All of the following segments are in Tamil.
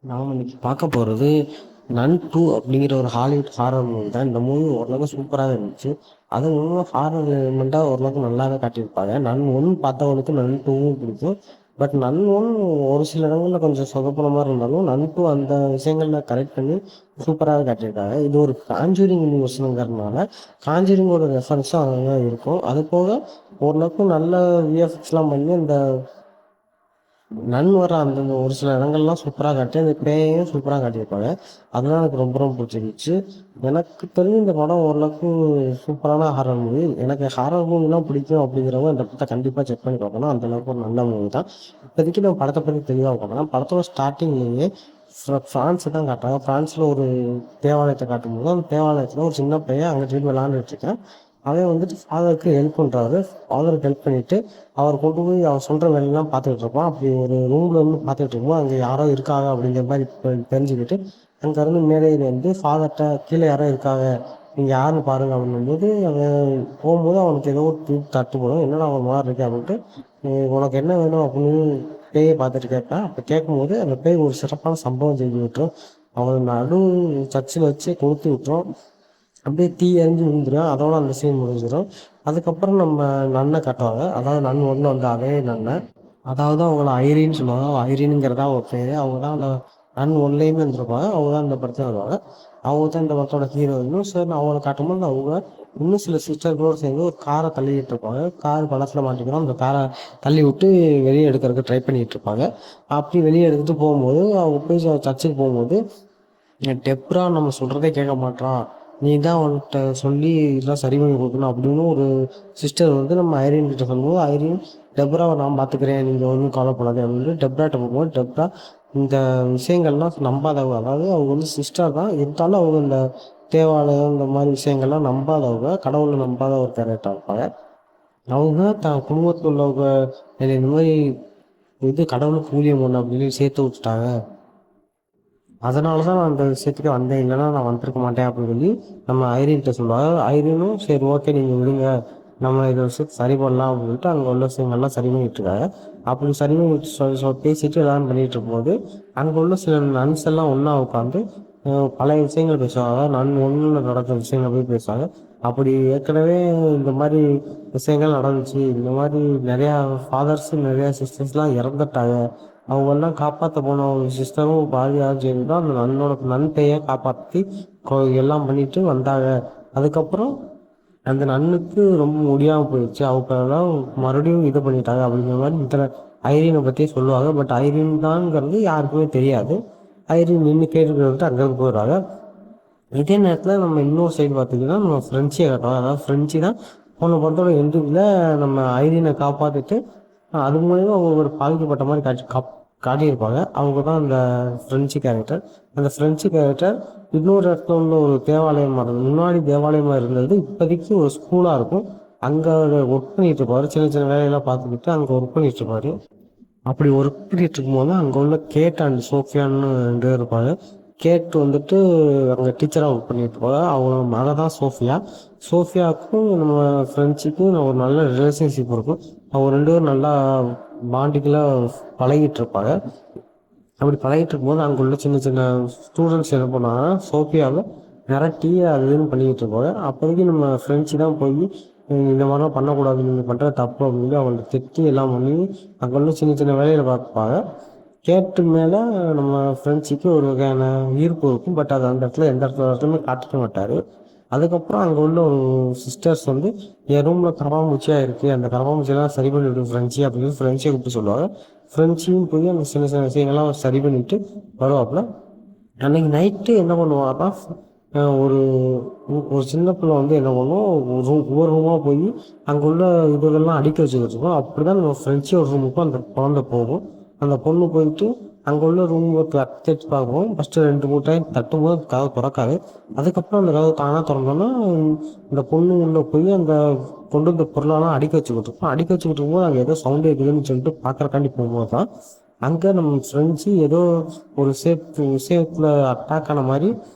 நாம இன்னைக்கு பார்க்க போறது நன் 2 அப்படிங்கிற ஒரு ஹாலிவுட் ஹாரர் மூவி தான். இந்த மூவி ஓரளவுக்கு சூப்பராக இருந்துச்சு. அதுவும் ஹாரர் எலிமெண்ட்டா ஓரளவுக்கு நல்லாவே காட்டியிருப்பாங்க. நன் 1 பார்த்தவங்களுக்கு நன் 2வும் பிடிக்கும். பட் நன் 1 ஒரு சில இடங்கள்ல கொஞ்சம் சொதப்புன மாதிரி இருந்தாலும், நன் 2 அந்த விஷயங்கள்ல கரெக்ட் பண்ணி சூப்பராக காட்டியிருக்காங்க. இது ஒரு காஞ்சூரிங் யூனிவர்ஸ்ங்கிறதுனால காஞ்சூரிங்கோட ரெஃபரன்ஸும் அங்கங்க இருக்கும். அது போக ஓரளவுக்கு நல்ல விஎஃப்எக்ஸ்லாம் பண்ணி அந்த வர அந்தந்த ஒரு சில இடங்கள்லாம் சூப்பரா காட்டி, அந்த பேயையும் சூப்பரா காட்டியிருப்பாங்க. அதெல்லாம் எனக்கு ரொம்ப ரொம்ப பிடிச்சிருந்துச்சு. எனக்கு தெரிஞ்சு இந்த படம் ஓரளவுக்கு சூப்பரான ஹாரர் மூவி. எனக்கு ஹாரர் மூவிலாம் பிடிக்கும் அப்படிங்கிறவங்க இந்த படத்த கண்டிப்பா செக் பண்ணி பார்க்கணும். அந்த அளவுக்கு ஒரு நல்ல மூவி தான். இப்போதைக்கு நம்ம படத்த பத்தி தெளிவா பார்க்கலாம். படத்தோட ஸ்டார்ட்டிங்லேயே ஃப்ரான்ஸ தான் காட்டுறாங்க. ஃப்ரான்ஸ்ல ஒரு தேவாலயத்த காட்டும்போது, அந்த தேவாலயத்துல ஒரு சின்ன பையன் அங்கிட்டு இங்கிட்டு விளையாண்டுட்டு இருக்கான். அவன் வந்துட்டு ஃபாதருக்கு ஹெல்ப் பண்றாரு. ஃபாதருக்கு ஹெல்ப் பண்ணிட்டு அவர் கொண்டு போய் அவர் சொல்ற வேலையெல்லாம் பார்த்துக்கிட்டு இருப்பான். அப்படி ஒரு ரூம்ல இருந்து பார்த்துக்கிட்டு இருக்கும்போது அங்க யாரோ இருக்காங்க அப்படிங்கிற மாதிரி தெரிஞ்சுக்கிட்டு அங்க இருந்து மேலே ஏறி வந்து ஃபாதர்கிட்ட கீழே யாரோ இருக்காங்க, நீங்க யாருன்னு பாருங்க அப்படின்னும்போது அவன் போகும்போது அவனுக்கு ஏதோ ஒரு தட்டுப்படும். என்னடா அவன் மாதிரி இருக்கு அப்படின்ட்டு உனக்கு என்ன வேணும் அப்படின்னு பேயை பார்த்துட்டு கேட்பேன். அப்போ கேட்கும்போது அந்த பேய் ஒரு சிறப்பான சம்பவம் செஞ்சு விட்டுரும். அவன் நடு சர்ச்சில் வச்சு கொளுத்தி விட்டுரும். அப்படியே தீ எரிஞ்சு விழுந்துரும். அதோட அந்த சீன் முடிஞ்சிடும். அதுக்கப்புறம் நம்ம நன்னை காட்டுவாங்க. அதாவது நன் ஒண்ணு வந்து அதே நன்னை. அதாவது அவங்கள ஐரின்னு சொல்லுவாங்க. ஐரின்ங்கிறதா ஒரு பேரு. அவங்க தான் அந்த நன் ஒன்லையுமே இருந்திருப்பாங்க. அவங்க தான் இந்த படத்துல வருவாங்க. அவங்க தான் இந்த படத்தோட ஹீரோயினும். சரி அவங்கள காட்டும்போது அவங்க இன்னும் சில சிஸ்டர்களோடு சேர்ந்து ஒரு காரை தள்ளிட்டு இருப்பாங்க. கார் பள்ளத்துல மாட்டிக்கிறோம். அந்த காரை தள்ளி விட்டு வெளியே எடுக்கிறதுக்கு ட்ரை பண்ணிட்டு இருப்பாங்க. அப்படி வெளியே எடுத்துட்டு போகும்போது அவங்க போய் சர்ச்சுக்கு போகும்போது டெப்ரா நம்ம சொல்றதே கேட்க மாட்றான். நீ தான் அவன்கிட்ட சொல்லி இதெல்லாம் சரி பண்ணி கொடுக்கணும் அப்படின்னு ஒரு சிஸ்டர் வந்து நம்ம ஐரின் கிட்ட சொல்லும்போது, ஐரின் டெப்ராவை நான் பார்த்துக்கிறேன், நீங்க ஒன்றும் கவலைப்படாது அப்படின்னு டெப்ராட்ட போகும்போது, டெப்ரா இந்த விஷயங்கள்லாம் நம்பாதவங்க. அதாவது அவங்க வந்து சிஸ்டர் தான் இருந்தாலும் அவங்க இந்த தேவாலயம் இந்த மாதிரி விஷயங்கள்லாம் நம்பாதவங்க, கடவுளை நம்பாத ஒரு கேரக்டர் இருப்பாங்க. அவங்க தன் குடும்பத்தில் உள்ளவங்க என்னை இந்த மாதிரி இது கடவுளுக்கு ஊழியம் பண்ணு அப்படின்னு சேர்த்து விட்டுட்டாங்க. அதனால தான் நான் அந்த விஷயத்துக்கு வந்தேன். இல்லைன்னா நான் வந்திருக்க மாட்டேன் அப்படின்னு சொல்லி நம்ம ஐரின்கிட்ட சொல்லுவாங்க. ஐரினும் சரி ஓகே நீங்கள் விடுங்க, நம்ம இதை விஷயத்தை சரி பண்ணலாம் அப்படின்னு சொல்லிட்டு அங்கே உள்ள விஷயங்கள்லாம் சரி பண்ணிட்டு இருக்காங்க. அப்படி சரி பண்ணிட்டு பேசிட்டு எல்லாரும் பண்ணிட்டு இருக்கும்போது அங்கே உள்ள சில நன்ஸ் எல்லாம் ஒன்றா உட்காந்து பழைய விஷயங்கள் பேசுவாங்க. அதாவது ஒன்றில் நடந்த விஷயங்கள் போய் பேசுவாங்க. அப்படி ஏற்கனவே இந்த மாதிரி விஷயங்கள் நடந்துச்சு, இந்த மாதிரி நிறையா ஃபாதர்ஸ் நிறையா சிஸ்டர்ஸ்லாம் இறந்துட்டாங்க, அவங்கெல்லாம் காப்பாற்ற போன ஒரு சிஸ்டரும் பாதியாரும் சேர்ந்து தான் அந்த நன்மையை காப்பாற்றி எல்லாம் பண்ணிட்டு வந்தாங்க. அதுக்கப்புறம் அந்த நன்னுக்கு ரொம்ப முடியாமல் போயிடுச்சு. அவங்கெல்லாம் மறுபடியும் இது பண்ணிட்டாங்க அப்படிங்கிற மாதிரி இதில் ஐரீனை பற்றியே சொல்லுவாங்க. பட் ஐரீன் தான்ங்கிறது யாருக்குமே தெரியாது. ஐரீன் நின்று கேட்டுக்கிட்டு அங்கேருந்து போயிடுறாங்க. இதே நேரத்தில் நம்ம இன்னொரு சைடு பார்த்தீங்கன்னா நம்ம ஃப்ரெண்ட்ஸியை காட்டுவோம். அதாவது ஃப்ரெண்ட்ஸி தான் போன படத்தோட எண்டுல நம்ம ஐரீனை காப்பாற்றிட்டு அது மூலயமா அவங்க ஒரு பாதிக்கப்பட்ட மாதிரி காட்டியிருப்பாங்க. அவங்க தான் அந்த ஃப்ரெஞ்சு கேரக்டர். அந்த ஃப்ரெஞ்சு கேரக்டர் இன்னொரு இடத்துல உள்ள ஒரு தேவாலயமாக இருந்தது. முன்னாடி தேவாலயமாக இருந்தது இப்போதைக்கு ஒரு ஸ்கூலாக இருக்கும். அங்கே ஒர்க் பண்ணிட்டு இருப்பாரு. சின்ன சின்ன வேலையெல்லாம் பார்த்துக்கிட்டு அங்கே ஒர்க் பண்ணிட்டு இருப்பாரு. அப்படி ஒர்க் பண்ணிட்டு இருக்கும்போது அங்கே உள்ள கேட் அண்ட் சோஃபியான்னு 2 பேர் இருப்பாங்க. கேட் வந்துட்டு அங்கே டீச்சராக ஒர்க் பண்ணிட்டு இருப்பாங்க. அவங்க மக தான் சோஃபியா. சோஃபியாவுக்கும் நம்ம ஃப்ரெண்ட்ஸுக்கும் ஒரு நல்ல ரிலேஷன்ஷிப் இருக்கும். அவங்க 2 பேரும் நல்லா பாண்டிங்கில் பழகிட்டு இருப்பாங்க. அப்படி பழகிட்டு இருக்கும்போது அங்கே உள்ள சின்ன சின்ன ஸ்டூடெண்ட்ஸ் என்ன பண்ணுவாங்கன்னா சோஃபியாவை மிரட்டி அது இதுன்னு பண்ணிக்கிட்டு இருப்பாங்க. அப்போதைக்கு நம்ம ஃப்ரெண்ட்ஸு தான் போய் இந்த மாதிரிலாம் பண்ணக்கூடாது, நீங்கள் பண்ணுறது தப்பு அப்படின்னு சொல்லி அவங்களை திட்டி எல்லாம் பண்ணி அங்கே உள்ள சின்ன சின்ன வேலைகளை பார்ப்பாங்க. கேட்டு மேலே நம்ம ஃப்ரெண்ட்ஸுக்கு ஒரு வகையான ஈர்ப்பு இருக்கும். பட் அது அந்த இடத்துல எந்த இடத்துலையுமே காட்டிக்க மாட்டார். அதுக்கப்புறம் அங்கே உள்ள ஒரு சிஸ்டர்ஸ் வந்து என் ரூமில் கரப்பாம்பூச்சியாக இருக்குது, அந்த கரப்பாம்பூச்சியெல்லாம் சரி பண்ணிவிடு ஃப்ரெண்ட்ஸி அப்படின்னு ஃப்ரெண்ட்ஸியை கூப்பிட்டு சொல்லுவாங்க. ஃப்ரெண்ட்ஸையும் போய் அந்த சின்ன சின்ன விஷயங்கள்லாம் சரி பண்ணிவிட்டு வருவாப்புல. அன்னைக்கு நைட்டு என்ன பண்ணுவாருன்னா ஒரு ஒரு சின்ன பிள்ளை வந்து என்ன பண்ணும், ஒவ்வொரு ரூமாக போய் அங்கே உள்ள இதுகள்லாம் அடுக்கி வச்சுக்கிட்டு இருக்கோம். அப்படி தான் நம்ம ஃப்ரெண்ட்ஸி ஒரு ரூமுக்கும் அந்த குழந்தை போகும். அந்த பொண்ணு போயிட்டு அங்கே உள்ள ரூம் தட்டி பார்ப்போம். ஃபஸ்ட்டு 2 3 டைம் தட்டும்போது கதவு திறக்காது. அதுக்கப்புறம் அந்த கதவு தானாக திறந்தோன்னா இந்த பொண்ணு உள்ளே போய் அந்த கொண்டு வந்த பொருளெல்லாம் அடுக்கி வச்சுக்கிட்டு இருக்கோம். அடுக்கி வச்சுக்கிட்டு இருக்கும்போது அங்கே ஏதோ சவுண்டு இருக்குதுன்னு சொல்லிட்டு பார்க்குறக்காண்டி போகும்போது தான் அங்கே நம்ம ஃப்ரெண்ட்ஸு ஏதோ ஒரு விஷயத்தில் அட்டாக் ஆன மாதிரி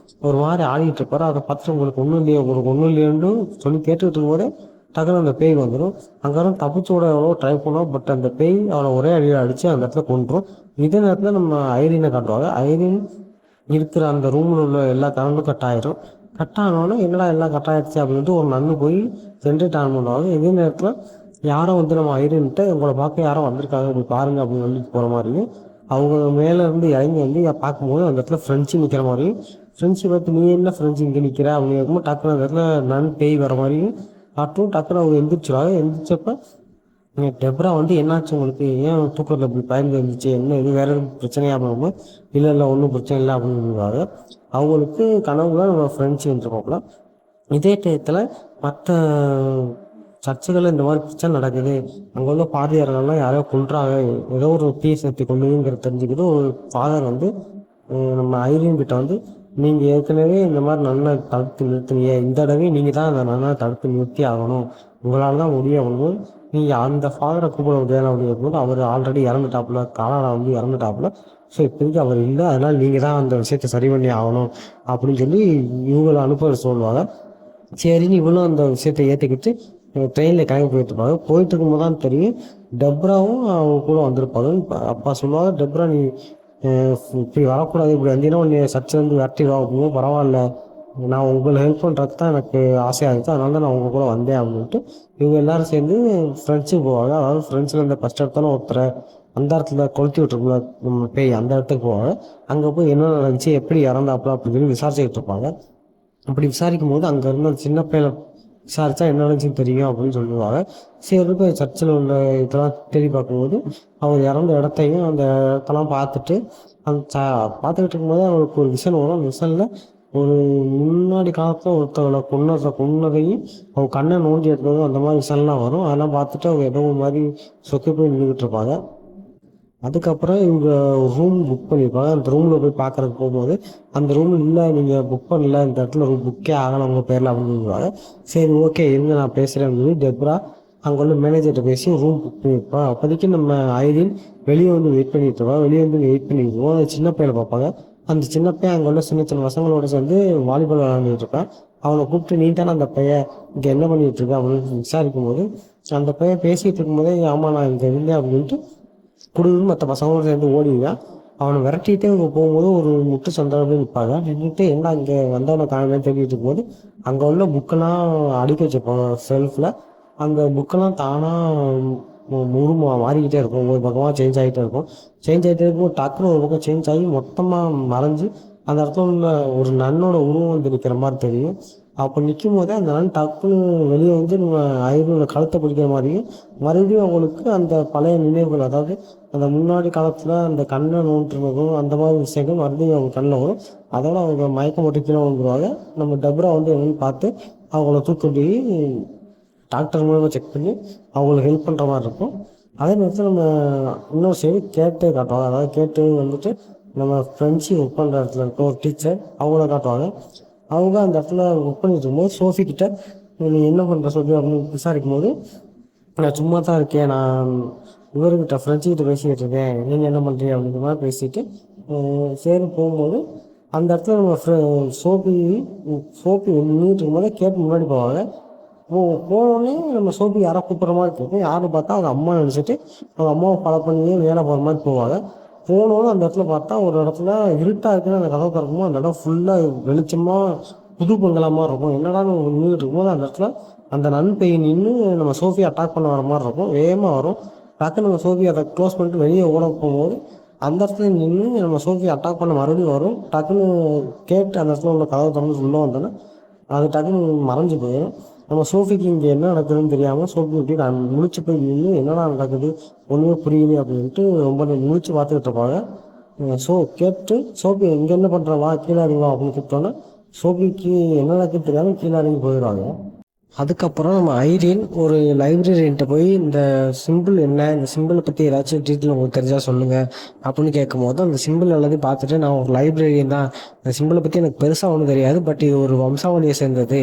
ஒரு மாதிரி ஆடிட்டு இருப்பாரு. அதை பார்த்துட்டு உங்களுக்கு ஒன்றும் இல்லையேன்னு சொல்லி கேட்டுக்கிட்டு இருக்கும்போதே டக்குன்னு அந்த பேய் வந்துடும். அங்கே தப்பிச்சு விட எவ்வளோ ட்ரை பண்ணோம். பட் அந்த பேய் அவனை ஒரே அடியில் அடித்து அந்த இடத்துல கொண்டுரும். இதே நேரத்தில் நம்ம ஐரீனை காட்டுவாங்க. ஐரீன் இருக்கிற அந்த ரூமில் உள்ள எல்லா கரண்டும் கட் ஆயிரும். கட் ஆனோடனே என்னடா எல்லாம் கட் ஆயிடுச்சு அப்படின்ட்டு ஒரு நன்னு போய் ஜென்ரேட் ஆன் பண்ணுவாங்க. இதே நேரத்தில் யாரோ வந்து நம்ம ஐரீன்கிட்ட உங்களை பார்க்க யாரோ வந்திருக்காங்க இப்படி பாருங்க அப்படின்னு சொல்லி போகிற மாதிரியும், அவங்க மேலே இருந்து இறங்கி வந்து பார்க்கும்போது அந்த இடத்துல ஃப்ரெண்ட்ஸு நிற்கிற மாதிரியும், ஃப்ரெண்ட்ஸு பார்த்து நீ என்ன ஃப்ரெண்ட்ஸ் இங்கே நிற்கிற அப்படின்னு கேட்கும்போது டக்குனு அந்த இடத்துல நன் பேய் வர மாதிரியும் காட்டும். டக்குனு அவங்க எந்திரிச்சிருவாங்க. எந்திரிச்சப்ப டெப்ரா வந்து என்னாச்சு உங்களுக்கு, ஏன் தூக்கத்தில் இப்படி பயந்து இருந்துச்சு, என்ன இது வேற எதுவும் பிரச்சனையா பண்ணும்போது இல்லை இல்லை ஒன்றும் பிரச்சனை இல்லை அப்படின்னு அவங்களுக்கு கனவுல நம்ம ஃப்ரெண்ட்ஸ் வந்துருப்போம்ல. இதே டயத்தில் மற்ற சர்ச்சுகளில் இந்த மாதிரி பிரச்சனை நடக்குது, அங்கே உள்ள பாதிரியார்கள்லாம் யாரையோ கொல்றாங்க, ஏதோ ஒரு தீய சக்தி கொள்ளுங்கிற தெரிஞ்சுக்கிட்டு ஒரு ஃபாதர் வந்து நம்ம ஐரீன் கிட்ட வந்து நீங்கள் ஏற்கனவே இந்த மாதிரி நன்மை தடுத்து நிறுத்துனீங்க, இந்த தடவை நீங்கள் தான் அந்த நன்மை தடுத்து நிறுத்தி ஆகணும், உங்களால் தான் முடியும் அப்படிங்கும்போது நீங்கள் அந்த ஃபாதரை கூப்பிட முடியாது அப்படிங்கும்போது அவர் ஆல்ரெடி இறந்துட்டாப்புல, காலால் வந்து இறந்துட்டாப்புல. ஸோ இப்போதைக்கு அவர் இல்லை, அதனால் நீங்கள் தான் அந்த விஷயத்தை சரி பண்ணி ஆகணும் அப்படின்னு சொல்லி இவங்களை அனுப்ப சொல்லுவாங்க. சரின்னு இவளும் அந்த விஷயத்தை ஏற்றுக்கிட்டு ட்ரெயினில் கிளம்பி போயிட்டுருப்பாங்க. போயிட்டு இருக்கும்போது தான் தெரியும் டெப்ராவும் அவங்க கூட வந்திருப்பாங்க. அப்பா சொல்லுவாங்க, டெப்ரா நீ இப்படி வரக்கூடாது, இப்படி வந்தீங்கன்னா உன்னை சர்ச்சிலேருந்து விரட்டிடுவா அப்படிங்கும்போது, பரவாயில்ல நான் உங்களுக்கு ஹெல்ப் பண்ணுறதுக்கு தான் எனக்கு ஆசையாக இருந்துச்சு, அதனால தான் நான் உங்கள் கூட வந்தேன் அப்படின்ட்டு இவங்க எல்லாரும் சேர்ந்து ஃப்ரெண்ட்ஸுக்கு போவாங்க. அதாவது ஃப்ரெண்ட்ஸில் இருந்த ஃபஸ்ட் இடத்துல ஒருத்தரை அந்த இடத்துல கொளுத்தி விட்டுருக்குள்ள நம்ம பேய், அந்த இடத்துக்கு போவாங்க. அங்கே போய் என்ன நடந்துச்சு, எப்படி இறந்தாப்புல அப்படின்னு சொல்லி விசாரிச்சுக்கிட்டு இருப்பாங்க. அப்படி விசாரிக்கும் போது அங்கே இருந்த சின்ன பையனை விசாரித்தா என்ன நடந்துச்சுன்னு தெரியும் அப்படின்னு சொல்லுவாங்க. சரி போய் சர்ச்சில் உள்ள இதெல்லாம் தேடி பார்க்கும்போது அவர் இறந்த இடத்தையும் அந்த இடத்தெல்லாம் பார்த்துட்டு அந்த பார்த்துக்கிட்டு இருக்கும்போது அவருக்கு ஒரு விஷன் வரும். அந்த விஷனில் ஒரு முன்னாடி காலத்தில் ஒருத்தவங்களை கொன்னதையும் அவங்க கண்ணை நோண்டி எடுத்ததும் அந்த மாதிரி விஷயம்லாம் வரும். அதெல்லாம் பார்த்துட்டு அவங்க ஏதோ ஒரு மாதிரி சொக்கி போய் நின்றுக்கிட்டு இருப்பாங்க. அதுக்கப்புறம் இவங்க ரூம் புக் பண்ணியிருப்பாங்க. அந்த ரூமில் போய் பார்க்குறதுக்கு போகும்போது அந்த ரூம் இல்லை, நீங்கள் புக் பண்ணல, இந்த இடத்துல ரூம் புக்கே ஆகலை உங்கள் பேரில் அப்படின்னு சொல்லுவாங்க. சரி ஓகே இருங்க நான் பேசுகிறேன் அப்படின்னு சொல்லி டெப்ரா அங்கே உள்ள மேனேஜர்கிட்ட பேசி ரூம் புக் பண்ணியிருப்பான். அப்போதைக்கு நம்ம ஐரீன் வெளியே வந்து வெயிட் பண்ணிட்டு இருப்பான். வெளியே வந்து வெயிட் பண்ணிட்டு இருக்கோம். அந்த சின்ன பையனை பார்ப்பாங்க. அந்த சின்ன பையன் அங்கே உள்ள சின்ன சின்ன பசங்களோட சேர்ந்து வாலிபால் விளையாண்டுட்டு இருப்பான். அவனை கூப்பிட்டு நீ தானே அந்த பையன் இங்கே என்ன பண்ணிட்டு இருக்க அப்படின்னு விசாரிக்கும் போது அந்த பையன் பேசிகிட்டு இருக்கும்போதே ஆமாம் நான் இங்கே இருந்தேன் அப்படின்ட்டு குடுன்னு மற்ற பசங்களோட சேர்ந்து ஓடிடுவேன். அவனை விரட்டிகிட்டே இங்கே போகும்போது ஒரு முட்டு சந்தோஷமே நிற்பாங்க. நின்றுட்டு என்ன இங்கே வந்தவனை காணமே தேடிட்டு இருக்கும்போது அங்கே உள்ள புக்கெல்லாம் அடுக்கி வச்சுருப்பாங்க ஷெல்ஃபில். அந்த புக்கெல்லாம் தானாக மாறிக்கிட்டே இருக்கும், ஒரு பக்கமாக சேஞ்ச் ஆகிட்டே இருக்கும். சேஞ்ச் ஆகிட்டே இருக்கும், டக்குன்னு ஒரு பக்கம் சேஞ்ச் ஆகி மொத்தமாக மறைஞ்சு அந்த இடத்துல உள்ள ஒரு நன்னோட உருவம் வந்து நிற்கிற மாதிரி தெரியும். அப்போ நிற்கும் போதே அந்த நன் டக்குன்னு வெளியே வந்து நம்ம ஐரோட கழுத்தை பிடிக்கிற மாதிரியும் மறுபடியும் அவங்களுக்கு அந்த பழைய நினைவுகள், அதாவது அந்த முன்னாடி காலத்தில் அந்த கண்ணை நோண்டுறதும் அந்த மாதிரி விஷயங்கள் மறுபடியும் அவங்க கண்ணில் வரும். அதோட அவங்க மயக்கம் போட்டு கீழே வந்துடுவாங்க. நம்ம டெப்ரா வந்து என்னன்னு பார்த்து அவங்கள தூக்கி டாக்டர் மூலமாக செக் பண்ணி அவங்களுக்கு ஹெல்ப் பண்ணுற மாதிரி இருக்கும். அதே நேரத்தில் நம்ம இன்னொரு சைடு கேட்டு காட்டுவாங்க. அதாவது கேட்டு வந்துட்டு நம்ம ஃப்ரெண்ட்ஸு ஒர்க் பண்ணுற இடத்துல இருக்க ஒரு டீச்சர் அவங்கள காட்டுவாங்க. அவங்க அந்த இடத்துல ஒர்க் பண்ணிட்டு இருக்கும்போது சோஃபி கிட்ட நீ என்ன பண்ணுற சொல்லி அப்படின்னு விசாரிக்கும் போது நான் சும்மா தான் இருக்கேன், நான் இவர்கிட்ட ஃப்ரெண்ட்ஸுக்கிட்ட பேசிக்கிட்டு இருக்கேன், நீங்கள் என்ன பண்ணுறீங்க அப்படிங்கிற மாதிரி பேசிட்டு சரி போகும்போது அந்த இடத்துல நம்ம சோஃபி சோஃபி நின்றுட்டு இருக்கும்போது கேட்டு முன்னாடி போவாங்க. போனோடனே நம்ம சோஃபி யாரை கூப்பிட்ற மாதிரி இருக்கும். யாரும் பார்த்தா அவங்க அம்மா நினச்சிட்டு அவங்க அம்மாவை ஃபாலோ பண்ணியே மேலே போகிற மாதிரி போவாங்க. போனோன்னு அந்த இடத்துல பார்த்தா ஒரு இடத்துல இருட்டாக இருக்குன்னு அந்த கதவை திறக்கும்போது அந்த இடம் ஃபுல்லாக வெளிச்சமாக புது பங்களாமல் இருக்கும். என்னடா நின்றுட்டு இருக்கும்போது அந்த இடத்துல அந்த நன்பெய் நின்று நம்ம சோஃபியை அட்டாக் பண்ண வர மாதிரி இருக்கும். வேகமாக வரும். டக்குன்னு நம்ம சோஃபி அதை க்ளோஸ் பண்ணிட்டு வெளியே ஓட போகும்போது அந்த இடத்துல நின்று நம்ம சோஃபியை அட்டாக் பண்ண மறுபடியும் வரும். டக்குன்னு கேட்டு அந்த இடத்துல உள்ள கதவை திறந்து உள்ளே வந்தோன்னா அது டக்குன்னு மறைஞ்சு போயிடும். நம்ம சோஃபிக்கு இங்கே என்ன நடக்குதுன்னு தெரியாமல் சோஃபி இப்படி நான் முழிச்சு போய் நின்று என்னடா நடக்குது ஒன்றுமே புரியல அப்படின்ட்டு ரொம்ப முழிச்சு பார்த்துக்கிட்டு இருப்பாங்க. கேட்டு சோஃபி இங்கே என்ன பண்ணுறவா கீழே இறங்குவா அப்படின்னு கூப்பிட்டோன்னா சோஃபிக்கு என்ன நடக்குதுன்னு தெரியாமல் கீழே இறங்கி போயிடுவாங்க. அதுக்கப்புறம் நம்ம ஐரீன் ஒரு லைப்ரரியன்ட்ட போய் இந்த சிம்பிள் என்ன, இந்த சிம்பிளை பற்றி ஏதாச்சும் டீட்டெயில் உங்களுக்கு தெரிஞ்சால் சொல்லுங்கள் அப்படின்னு கேட்கும்போது அந்த சிம்பிள் எல்லாத்தையும் பார்த்துட்டு நான் ஒரு லைப்ரரியன் தான், இந்த சிம்பிளை பற்றி எனக்கு பெருசாக ஒன்றும் தெரியாது, பட் இது ஒரு வம்சாவளியை சேர்ந்தது,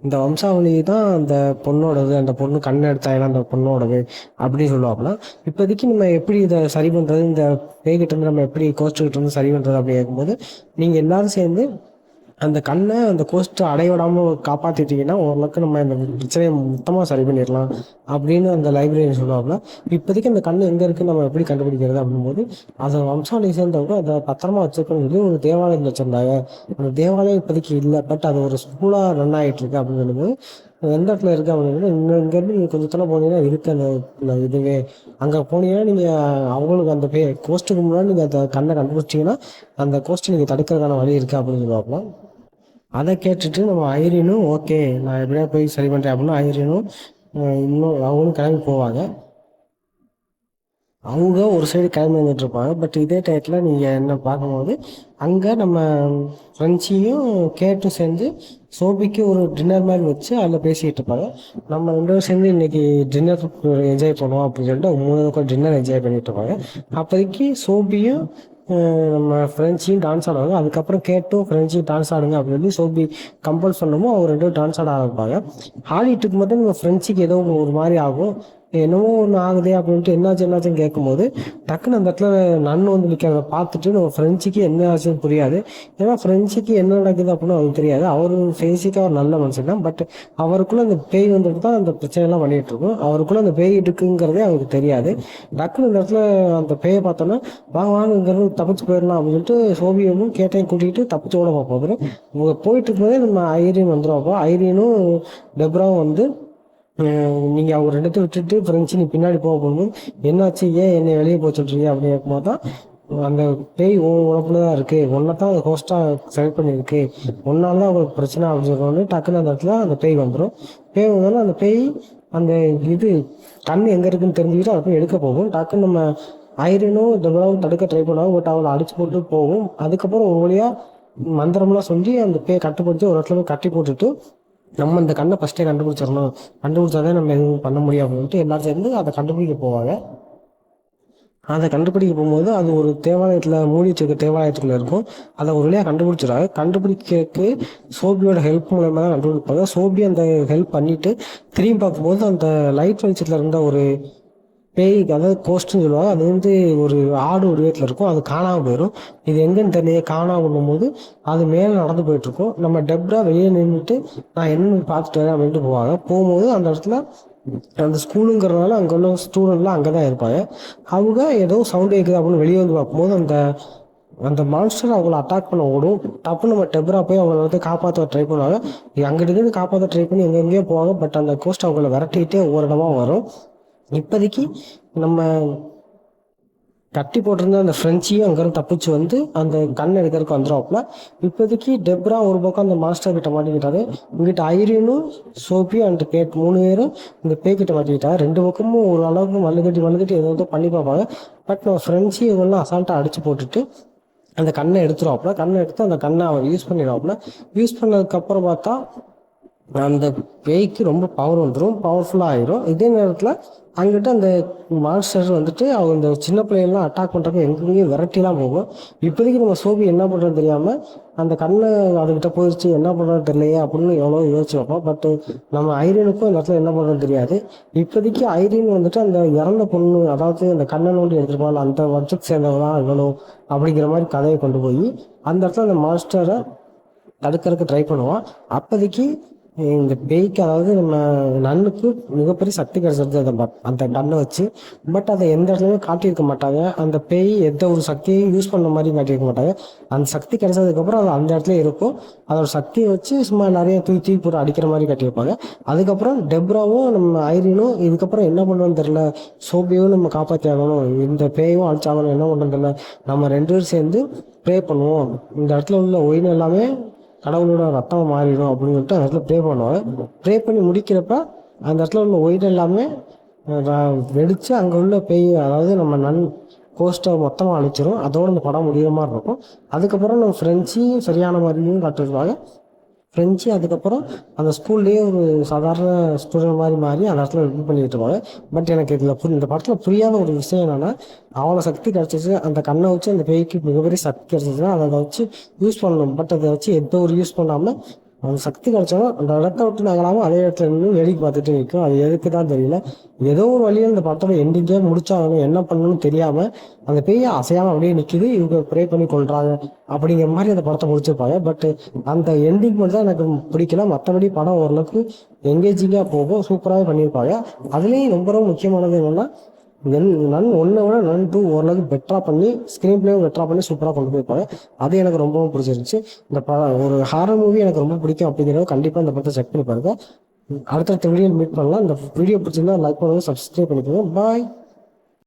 இந்த வம்சாவளி தான் அந்த பொண்ணோடது, அந்த பொண்ணு கண் எடுத்தாயினா அந்த பொண்ணோடது அப்படின்னு சொல்லுவாப்புல. இப்போதைக்கு நம்ம எப்படி இதை சரி பண்ணுறது, இந்த பேய்கிட்ட இருந்து நம்ம எப்படி கோஸ்ட்டுக்கிட்ட இருந்து சரி பண்ணுறது அப்படி கேட்கும்போது நீங்கள் எல்லோரும் சேர்ந்து அந்த கண்ணை அந்த கோஸ்ட்டை அடைய விடாமல் காப்பாற்றிட்டீங்கன்னா ஓரளவுக்கு நம்ம இந்த பிரச்சனையை மொத்தமாக சரி பண்ணிடலாம் அப்படின்னு அந்த லைப்ரரியன் சொல்லுவாங்க. இப்போதைக்கு அந்த கண் எங்கே இருக்குன்னு நம்ம எப்படி கண்டுபிடிக்கிறது அப்படிங்கும்போது, அதை வம்சாவளியை சேர்ந்தவங்க அதை பத்திரமா வச்சிருக்கணும்னு சொல்லி ஒரு தேவாலயத்தில் வச்சிருந்தாங்க. அந்த தேவாலயம் இப்போதைக்கு இல்லை, பட் அது ஒரு ஸ்கூலாக ரன் ஆகிட்டு இருக்கு அப்படின்னு சொல்லும்போது எந்த இடத்துல இருக்குது அப்படின்னு இங்கேருந்து நீங்கள் கொஞ்சம் தூரம் போனீங்கன்னா இருக்குது அந்த இதுவே. அங்கே போனீங்கன்னா நீங்கள் அவங்களுக்கு அந்த கோஸ்ட்டுக்கு முன்னாடி நீங்கள் அந்த கண்ணை கண்டுபிடிச்சிங்கன்னா அந்த கோஸ்ட்டை நீங்கள் தடுக்கிறதுக்கான வழி இருக்குது அப்படின்னு சொல்லுவாங்க. அதை கேட்டுட்டு நம்ம ஐரினும் ஓகே நான் எப்படியா போய் சரி பண்ணுறேன் அப்படின்னா ஐரினும் இன்னும் அவங்களும் கிளம்பி போவாங்க. அவங்க ஒரு சைடு கிளம்பி வந்துட்டு இருப்பாங்க. பட் இதே டயத்தில் நீங்கள் என்ன பார்க்கும்போது அங்கே நம்ம ஃப்ரெண்ட்ஸையும் கேட்டும் சேர்ந்து சோபிக்கு ஒரு டின்னர் மாதிரி வச்சு அதில் பேசிக்கிட்டு இருப்பாங்க. நம்ம 2 பேரும் சேர்ந்து இன்னைக்கு டின்னர் என்ஜாய் பண்ணுவோம் அப்படின்னு சொல்லிட்டு 3 பேரும் டின்னர் என்ஜாய் பண்ணிட்டு இருப்பாங்க. அப்போதைக்கு சோபியும் நம்ம ஃப்ரெண்ட்ஸையும் டான்ஸ் ஆடுவாங்க. அதுக்கப்புறம் கேட்டும் ஃப்ரெண்ட்ஸையும் டான்ஸ் ஆடுங்க அப்படின்னு சொல்லி சோபி கம்பல் சொன்னமோ அவர் 2 பேரும் டான்ஸ் ஆட ஆரம்பிப்பாங்க. ஆடிட்டு இருக்கும்போது நம்ம ஃப்ரெண்ட்ஸுக்கு ஏதோ ஒரு மாதிரி ஆகும். என்னமோ ஒன்று ஆகுதே அப்படின்ட்டு என்னாச்சுன்னு கேட்கும்போது டக்குன்னு அந்த இடத்துல நன்னு வந்து நிற்கிறத பார்த்துட்டு நம்ம ஃப்ரெண்ட்ஸுக்கு என்ன ஆச்சுன்னு புரியாது. ஏன்னா ஃப்ரெண்ட்ஸுக்கு என்ன நடக்குது அப்படின்னு அவருக்கு தெரியாது. அவர் பேசிக்காக ஒரு நல்ல மனுஷன் தான். பட் அவருக்குள்ள அந்த பேய் வந்துட்டு தான் அந்த பிரச்சனைலாம் பண்ணிட்டு இருக்கும். அவருக்குள்ள அந்த பேய் இருக்குங்கிறதே அவருக்கு தெரியாது. டக்குன்னு இந்த இடத்துல அந்த பேயை பார்த்தோன்னா வாங்கிறது தப்பிச்சு போயிடலாம் அப்படின்னு சொல்லிட்டு சோபியமும் கேட்டையும் கூட்டிகிட்டு தப்பிச்சு ஓட பார்ப்போம். இவங்க போயிட்டு இருக்கும்போதே நம்ம ஐரியன் வந்துடும். அப்போ ஐரியனும் டெப்ராவும் வந்து நீங்கள் அவங்க 2 பேர்த்தையும் விட்டுட்டு ஃப்ரெண்ட்ஸு நீ பின்னாடி போகும்போது என்னாச்சு ஏன் என்னை வெளியே போக சொல்கிறீங்க அப்படின்னு கேட்கும்போது தான் அந்த பேய் உழப்புல தான் இருக்குது, ஒன்றை தான் ஹோஸ்ட்டாக செலக்ட் பண்ணியிருக்கு, ஒன்றால் தான் உங்களுக்கு பிரச்சனை அப்படின்னு சொல்கிறோன்னு டக்குன்னு அந்த இடத்துல அந்த பேய் வந்துடும். பேய் வந்தாலும் அந்த பேய் அந்த இது கண் எங்கே இருக்குன்னு தெரிஞ்சுக்கிட்டு அதை போய் எடுக்க போகும். டக்குன்னு நம்ம ஐரனும் டெப்ராவும் தடுக்க ட்ரை பண்ணுவாங்க. பட் அவளை அடிச்சு போட்டு போகும். அதுக்கப்புறம் ஒரு வழியாக மந்திரம்லாம் சொல்லி அந்த பேயை கட்டுப்படுத்தி ஒரு இடத்துல போய் கட்டி போட்டுட்டு நம்ம இந்த கண்ணை ஃபஸ்ட்டே கண்டுபிடிச்சிடணும், கண்டுபிடிச்சாதான் நம்ம எதுவும் பண்ண முடியும் அப்படின்ட்டு எல்லாரும் சேர்ந்து அதை கண்டுபிடிக்க போவாங்க. அதை கண்டுபிடிக்க போகும்போது அது ஒரு தேவாலயத்தில் மூடி வச்சிருக்க தேவாலயத்துக்குள்ள இருக்கும். அதை ஒரு வழியாக கண்டுபிடிச்சிடாங்க. கண்டுபிடிக்கிறதுக்கு சோபியோட ஹெல்ப் மூலமாக தான் கண்டுபிடிப்பாங்க. சோபி அந்த ஹெல்ப் பண்ணிட்டு திரும்பி பார்க்கும்போது அந்த லைட் வெளிச்சத்தில் இருந்த ஒரு பேய், அதாவது கோஸ்ட்னு சொல்லுவாங்க, அது வந்து ஒரு ஆடு வடிவத்தில் இருக்கும். அது காணாமல் போயிடும். இது எங்கேன்னு தெரியல காணாமல் பண்ணும்போது அது மேலே நடந்து போயிட்டுருக்கும். நம்ம டெப்ரா வெளியே நின்றுட்டு நான் என்ன பார்த்துட்டு வரேன் அப்படின்ட்டு போவாங்க. போகும்போது அந்த இடத்துல அந்த ஸ்கூலுங்கிறதுனால அங்கே உள்ள ஸ்டூடெண்ட்லாம் அங்கே தான் இருப்பாங்க. அவங்க ஏதோ சவுண்ட் கேட்குது அப்படின்னு வெளியே வந்து பார்க்கும்போது அந்த அந்த மான்ஸ்டர் அவங்கள அட்டாக் பண்ண ஓடும். டப்புன்னு நம்ம டெப்ரா போய் அவங்கள வந்து காப்பாற்ற ட்ரை பண்ணுவாங்க. அங்கிட்டு காப்பாற்ற ட்ரை பண்ணி எங்கெங்கேயோ போவாங்க. பட் அந்த கோஸ்ட் அவங்கள விரட்டிக்கிட்டே ஒவ்வொரு இடமா வரும். இப்போதைக்கு நம்ம கட்டி போட்டிருந்த அந்த ஃப்ரெண்ட்ஸையும் அங்கேருந்து தப்பிச்சு வந்து அந்த கண் எடுக்கிறதுக்கு வந்துடுவாப்புல. இப்போதைக்கு டெப்ரா ஒரு பக்கம் அந்த மாஸ்டர் கிட்ட மாட்டிக்கிட்டாரு. இங்கிட்ட ஐரியனும் சோபி அண்ட் கேட் 3 பேரும் இந்த பேய்கிட்ட மாட்டிக்கிட்டாங்க. 2 பக்கமும் ஒரு அளவுக்கு மல்லுக்கட்டி ஏதோ பண்ணி பார்ப்பாங்க. பட் நம்ம ஃப்ரெண்ட்ஸையும் இவங்கெல்லாம் அசால்ட்டாக அடிச்சு போட்டுட்டு அந்த கண்ணை எடுத்துருவாப்புல. கண்ணை எடுத்து அந்த கண்ணை அவர் யூஸ் பண்ணிடுவாப்புல. யூஸ் பண்ணதுக்கப்புறம் பார்த்தா அந்த பேய்க்கு ரொம்ப பவர் வந்துடும், பவர்ஃபுல்லாக ஆயிரும். இதே நேரத்தில் அங்கிட்ட அந்த மான்ஸ்டர் வந்துட்டு அவங்க இந்த சின்ன பிள்ளைகள்லாம் அட்டாக் பண்ணுறப்ப எங்கேயும் விரட்டிலாம் போகும். இப்போதைக்கு நம்ம சோபி என்ன பண்ணுறது தெரியாமல் அந்த கண்ணை அதுக்கிட்ட போயிடுச்சு, என்ன பண்ணுறது தெரியலையே அப்படின்னு எவ்வளோ யோசிச்சு வைப்போம். பட் நம்ம ஐரியனுக்கும் அந்த இடத்துல என்ன பண்ணுறது தெரியாது. இப்போதைக்கு ஐரியன் வந்துட்டு அந்த இறந்த பொண்ணு, அதாவது அந்த கண்ணை நோண்டி எடுத்துருப்பாள், அந்த வருஷத்துக்கு சேர்ந்தவங்களாம் இவ்வளோ அப்படிங்கிற மாதிரி கதையை கொண்டு போய் அந்த இடத்துல அந்த மாஸ்டரை தடுக்கிறதுக்கு ட்ரை பண்ணுவான். அப்போதைக்கு இந்த பேய்க்கு, அதாவது நம்ம நன்னுக்கு மிகப்பெரிய சக்தி கிடைச்சிருது அந்த கண்ணை வச்சு. பட் அதை எந்த இடத்துலையுமே காட்டியிருக்க மாட்டாங்க. அந்த பேய் எந்த ஒரு சக்தியையும் யூஸ் பண்ண மாதிரி காட்டியிருக்க மாட்டாங்க. அந்த சக்தி கிடைச்சதுக்கப்புறம் அது அந்த இடத்துல இருக்கும். அதோட சக்தியை வச்சு சும்மா நிறைய தூக்கி போட்டு அடிக்கிற மாதிரி காட்டியிருப்பாங்க. அதுக்கப்புறம் டெப்ராவும் நம்ம ஐரினும் இதுக்கப்புறம் என்ன பண்ணுவோன்னு தெரியல, சோபியும் நம்ம காப்பாற்றி ஆகணும், இந்த பேயும் அடிச்சாகணும், என்ன பண்ணுறது தெரியல, நம்ம 2 பேரும் சேர்ந்து ப்ரே பண்ணுவோம், இந்த இடத்துல உள்ள ஒயின் எல்லாமே கடவுளோட ரத்தம் மாறிடும் அப்படின்னு சொல்லிட்டு அந்த இடத்துல ப்ரே பண்ணுவாங்க. ப்ரே பண்ணி முடிக்கிறப்ப அந்த இடத்துல உள்ள ஒயிட் எல்லாமே வெடித்து அங்கே உள்ள பேய், அதாவது நம்ம கோஸ்ட்டை மொத்தமாக அழிச்சிரும். அதோடு அந்த படம் முடிகிற மாதிரி இருக்கும். அதுக்கப்புறம் நம்ம ஃப்ரெண்ட்ஸையும் சரியான மாதிரியும் காட்டிருப்பாங்க. ஃப்ரெண்ட்ஸு அதுக்கப்புறம் அந்த ஸ்கூல்லேயே ஒரு சாதாரண ஸ்டூடெண்ட் மாதிரி மாறி அந்த இடத்துல இது பண்ணிட்டு இருப்பாங்க. பட் எனக்கு இதில் இந்த படத்தில் புரியாத ஒரு விஷயம் என்னென்னா, அவ்வளோ சக்தி கிடச்சிச்சு, அந்த கண்ணை வச்சு அந்த பேய்க்கு மிகப்பெரிய சக்தி கிடச்சிச்சுன்னா அதை வச்சு யூஸ் பண்ணணும். பட் அதை வச்சு எந்த ஒரு யூஸ் பண்ணாமல் அந்த சக்தி கிடைச்சாலும் அந்த இடத்த விட்டு நகராம அதே இடத்துல இருந்து வேடிக்கை பார்த்துட்டு நிற்கும். அது எதுக்கு தான் தெரியல. ஏதோ ஒரு வழியில் இந்த படத்தோட எண்டிங்கே முடிச்சாகணும், என்ன பண்ணணும்னு தெரியாம அந்த பேய அசையாம அப்படியே நிக்குது. இவங்க ப்ரே பண்ணி கொள்றாங்க அப்படிங்கிற மாதிரி அந்த படத்தை முடிச்சிருப்பாங்க. பட் அந்த எண்டிங் மட்டும் தான் எனக்கு பிடிக்கல. மற்றபடி படம் ஓரளவுக்கு எங்கேஜிங்கா போகும், சூப்பராகவே பண்ணியிருப்பாங்க. அதுலேயும் ரொம்ப ரொம்ப முக்கியமானது என்னன்னா, நன் ஒன்றை விட நன் 2 ஓரளவுக்கு பெட்டரா பண்ணி ஸ்க்ரீன் பிளேயும் பெட்டரா பண்ணி சூப்பராக கொண்டு போயிருப்பாங்க. அது எனக்கு ரொம்பவும் பிடிச்சிருந்துச்சு. இந்த ஒரு ஹாரர் மூவி எனக்கு ரொம்ப பிடிக்கும் அப்படிங்கிறத கண்டிப்பாக இந்த படத்தை செக் பண்ணி பாருங்க. அடுத்தடுத்த வீடியோ மீட் பண்ணலாம். இந்த வீடியோ பிடிச்சிருந்தா லைக் பண்ணுங்க, சப்ஸ்கிரைப் பண்ணிக்கோங்க. பாய்.